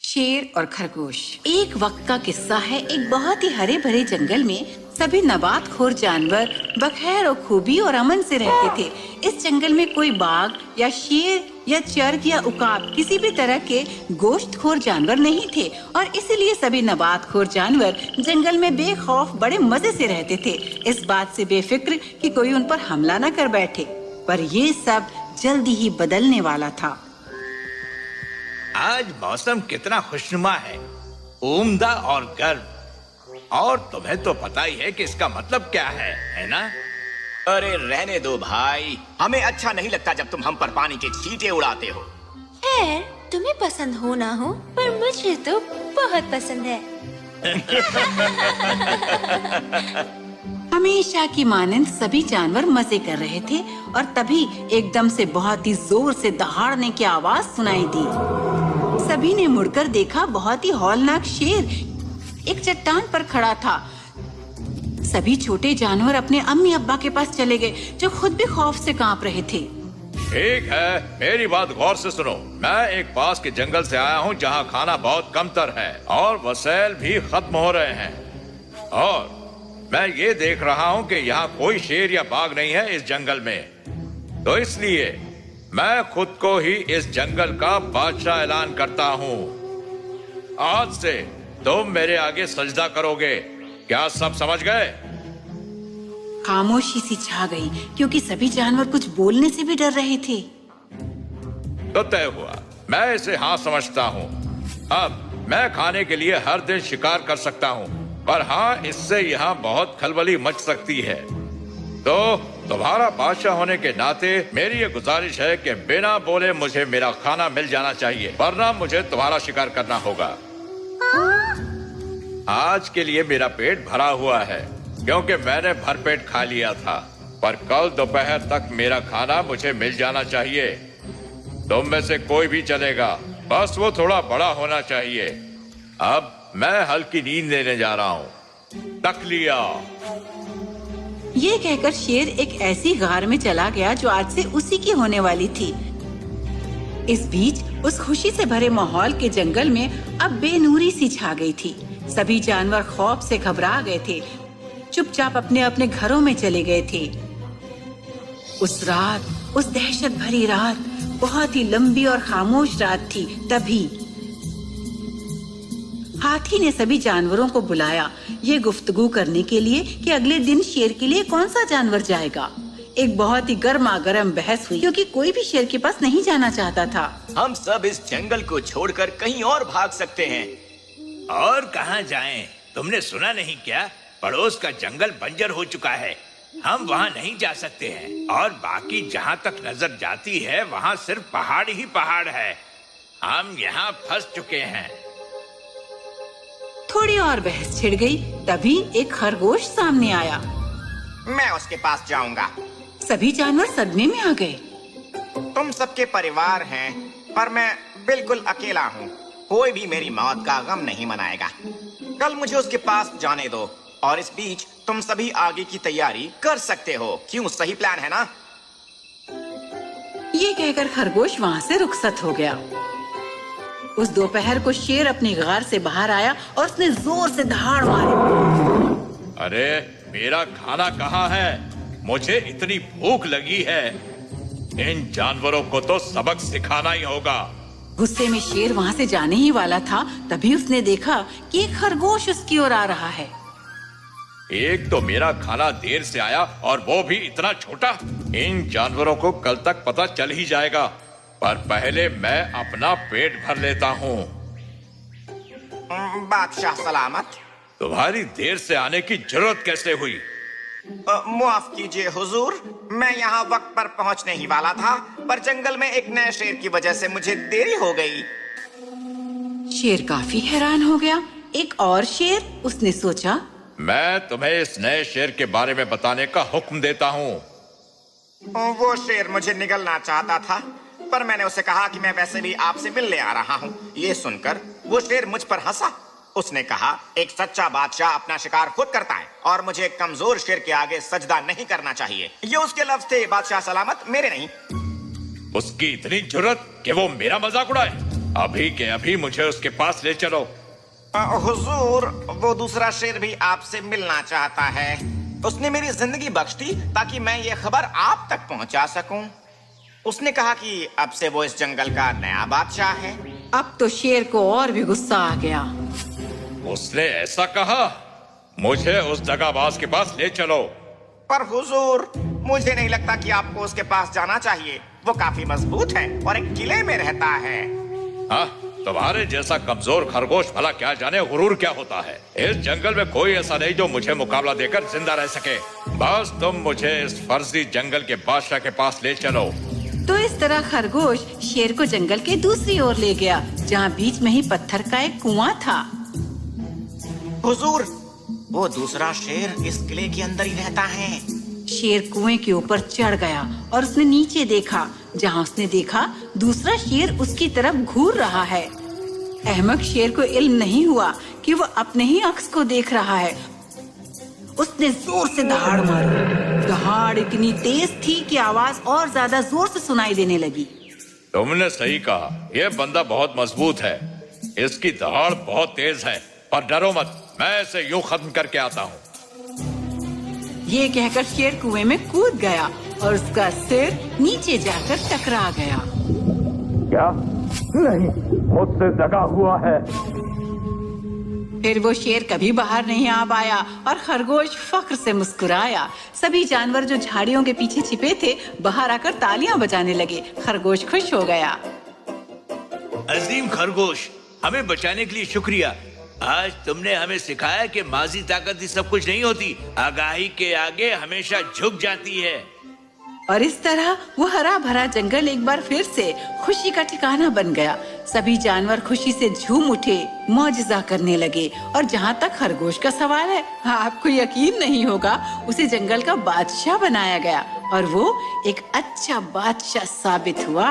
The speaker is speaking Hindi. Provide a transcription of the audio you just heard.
शेर और खरगोश। एक वक्त का किस्सा है। एक बहुत ही हरे भरे जंगल में सभी नबातखोर जानवर बखैर और खूबी और अमन से रहते थे। इस जंगल में कोई बाघ या शेर या चर्ग या उकाब किसी भी तरह के गोश्तखोर जानवर नहीं थे और इसीलिए सभी नबातखोर जानवर जंगल में बेखौफ बड़े मजे से रहते थे, इस बात से बेफिक्र कि कोई उन पर हमला न कर बैठे। पर ये सब जल्दी ही बदलने वाला था। आज मौसम कितना खुशनुमा है, उम्दा और गर्म। और तुम्हें तो पता ही है कि इसका मतलब क्या है ना? अरे रहने दो भाई, हमें अच्छा नहीं लगता जब तुम हम पर पानी के छींटे उड़ाते हो। खैर, तुम्हें पसंद हो ना हो, पर मुझे तो बहुत पसंद है। हमेशा की मानंद सभी जानवर मजे कर रहे थे और तभी एकदम से बहुत ही जोर से दहाड़ने की आवाज सुनाई दी। सभी ने मुड़कर देखा, बहुत ही हौलनाक शेर एक चट्टान पर खड़ा था। सभी छोटे जानवर अपने अम्मी अब्बा के पास चले गए, जो खुद भी खौफ से कांप रहे थे। ठीक है, मेरी बात गौर से सुनो। मैं एक पास के जंगल से आया हूँ जहाँ खाना बहुत कमतर है और वसैल भी खत्म हो रहे हैं। और मैं ये देख रहा हूँ कि यहाँ कोई शेर या बाघ नहीं है इस जंगल में। तो इसलिए मैं खुद को ही इस जंगल का बादशाह ऐलान करता हूँ। आज से तुम मेरे आगे सजदा करोगे। क्या सब समझ गए? खामोशी सी छा गई क्योंकि सभी जानवर कुछ बोलने से भी डर रहे थे। तो तय हुआ, मैं इसे हाँ समझता हूँ। अब मैं खाने के लिए हर दिन शिकार कर सकता हूँ, पर हाँ, इससे यहाँ बहुत खलबली मच सकती है। तो तुम्हारा बादशाह होने के नाते मेरी ये गुजारिश है कि बिना बोले मुझे मेरा खाना मिल जाना चाहिए, वरना मुझे तुम्हारा शिकार करना होगा। आज के लिए मेरा पेट भरा हुआ है क्योंकि मैंने भरपेट खा लिया था, पर कल दोपहर तक मेरा खाना मुझे मिल जाना चाहिए। तुम में से कोई भी चलेगा, बस वो थोड़ा बड़ा होना चाहिए। अब मैं हल्की नींद लेने जा रहा हूँ। तक लिया। ये कहकर शेर एक ऐसी गार में चला गया जो आज से उसी की होने वाली थी। इस बीच उस खुशी से भरे माहौल के जंगल में अब बेनूरी सी छा गई थी। सभी जानवर खौफ से घबरा गए थे, चुपचाप अपने अपने घरों में चले गए थे। उस रात, उस दहशत भरी रात बहुत ही लंबी और खामोश रात थी। तभी हाथी ने सभी जानवरों को बुलाया, ये गुफ्तगू करने के लिए कि अगले दिन शेर के लिए कौन सा जानवर जाएगा। एक बहुत ही गर्मा-गर्म बहस हुई क्योंकि कोई भी शेर के पास नहीं जाना चाहता था। हम सब इस जंगल को छोड़कर कहीं और भाग सकते हैं। और कहाँ जाएं? तुमने सुना नहीं क्या? पड़ोस का जंगल बंजर हो चुका है, हम वहाँ नहीं जा सकते हैं। और बाकी जहाँ तक नजर जाती है वहाँ सिर्फ पहाड़ ही पहाड़ है। हम यहाँ फंस चुके हैं। थोड़ी और बहस छिड़ गई, तभी एक खरगोश सामने आया। मैं उसके पास जाऊंगा। सभी जानवर सदमे में आ गए। तुम सबके परिवार हैं, पर मैं बिल्कुल अकेला हूँ। कोई भी मेरी मौत का गम नहीं मनाएगा। कल मुझे उसके पास जाने दो और इस बीच तुम सभी आगे की तैयारी कर सकते हो। क्यों, सही प्लान है ना? ये कहकर खरगोश वहाँ से रुखसत हो गया। उस दोपहर को शेर अपनी गार से बाहर आया और उसने जोर से दहाड़ मारी। अरे मेरा खाना कहाँ है? मुझे इतनी भूख लगी है। इन जानवरों को तो सबक सिखाना ही होगा। गुस्से में शेर वहाँ से जाने ही वाला था, तभी उसने देखा कि एक खरगोश उसकी ओर आ रहा है। एक तो मेरा खाना देर से आया और वो भी इतना छोटा। इन जानवरों को कल तक पता चल ही जाएगा, पर पहले मैं अपना पेट भर लेता हूँ। बादशाह सलामत। तुम्हारी देर से आने की जरूरत कैसे हुई? माफ कीजिए हुजूर, मैं यहाँ वक्त पर पहुँचने ही वाला था, पर जंगल में एक नए शेर की वजह से मुझे देरी हो गई। शेर काफी हैरान हो गया। एक और शेर, उसने सोचा, मैं तुम्हें इस नए शेर के बारे में बताने का हुक्म देता हूँ। वो शेर मुझे निगलना चाहता था, पर मैंने उसे कहा कि मैं वैसे भी आपसे मिलने आ रहा हूँ। ये सुनकर वो शेर मुझ पर हंसा। उसने कहा, एक सच्चा बादशाह अपना शिकार खुद करता है और मुझे एक कमजोर शेर के आगे सजदा नहीं करना चाहिए। ये उसके लफ्ज थे, बादशाह सलामत, मेरे नहीं। उसकी इतनी जुर्रत कि वो मेरा मजाक उड़ाए। अभी के अभी मुझे उसके पास ले चलो। हुजूर, वो दूसरा शेर भी आपसे मिलना चाहता है। उसने मेरी जिंदगी बख्श दी ताकि मैं ये खबर आप तक पहुंचा सकूं। उसने कहा कि अब से वो इस जंगल का नया बादशाह है। अब तो शेर को और भी गुस्सा आ गया। उसने ऐसा कहा? मुझे उस दगाबाज के पास ले चलो। पर हुजूर, मुझे नहीं लगता कि आपको उसके पास जाना चाहिए। वो काफी मजबूत है और एक किले में रहता है। हाँ, तुम्हारे जैसा कमजोर खरगोश भला क्या जाने गुरूर क्या होता है। इस जंगल में कोई ऐसा नहीं जो मुझे मुकाबला देकर जिंदा रह सके। बस तुम मुझे इस फर्जी जंगल के बादशाह के पास ले चलो। तो इस तरह खरगोश शेर को जंगल के दूसरी ओर ले गया, जहाँ बीच में ही पत्थर का एक कुआं था। हुजूर, वो दूसरा शेर इस किले के अंदर ही रहता है। शेर कुएं के ऊपर चढ़ गया और उसने नीचे देखा, जहाँ उसने देखा दूसरा शेर उसकी तरफ घूर रहा है। अहमक शेर को इल्म नहीं हुआ कि वो अपने ही अक्स को देख रहा है। उसने जोर से दहाड़ मारी। दहाड़ इतनी तेज थी कि आवाज और ज्यादा जोर से सुनाई देने लगी। तुमने सही कहा, यह बंदा बहुत मजबूत है। इसकी दहाड़ बहुत तेज है। पर डरो मत, मैं इसे यूं खत्म करके आता हूँ। ये कहकर शेर कुएं में कूद गया और उसका सिर नीचे जाकर टकरा गया। क्या? नहीं, मुझसे दगा हुआ है। फिर वो शेर कभी बाहर नहीं आ पाया और खरगोश फख्र से मुस्कुराया। सभी जानवर जो झाड़ियों के पीछे छिपे थे बाहर आकर तालियां बजाने लगे। खरगोश खुश हो गया। अजीम खरगोश, हमें बचाने के लिए शुक्रिया। आज तुमने हमें सिखाया कि माजी ताकत ही सब कुछ नहीं होती, आगाही के आगे हमेशा झुक जाती है। और इस तरह वो हरा भरा जंगल एक बार फिर से खुशी का ठिकाना बन गया। सभी जानवर खुशी से झूम उठे, मौजज़ा करने लगे। और जहाँ तक खरगोश का सवाल है, आपको यकीन नहीं होगा, उसे जंगल का बादशाह बनाया गया और वो एक अच्छा बादशाह साबित हुआ।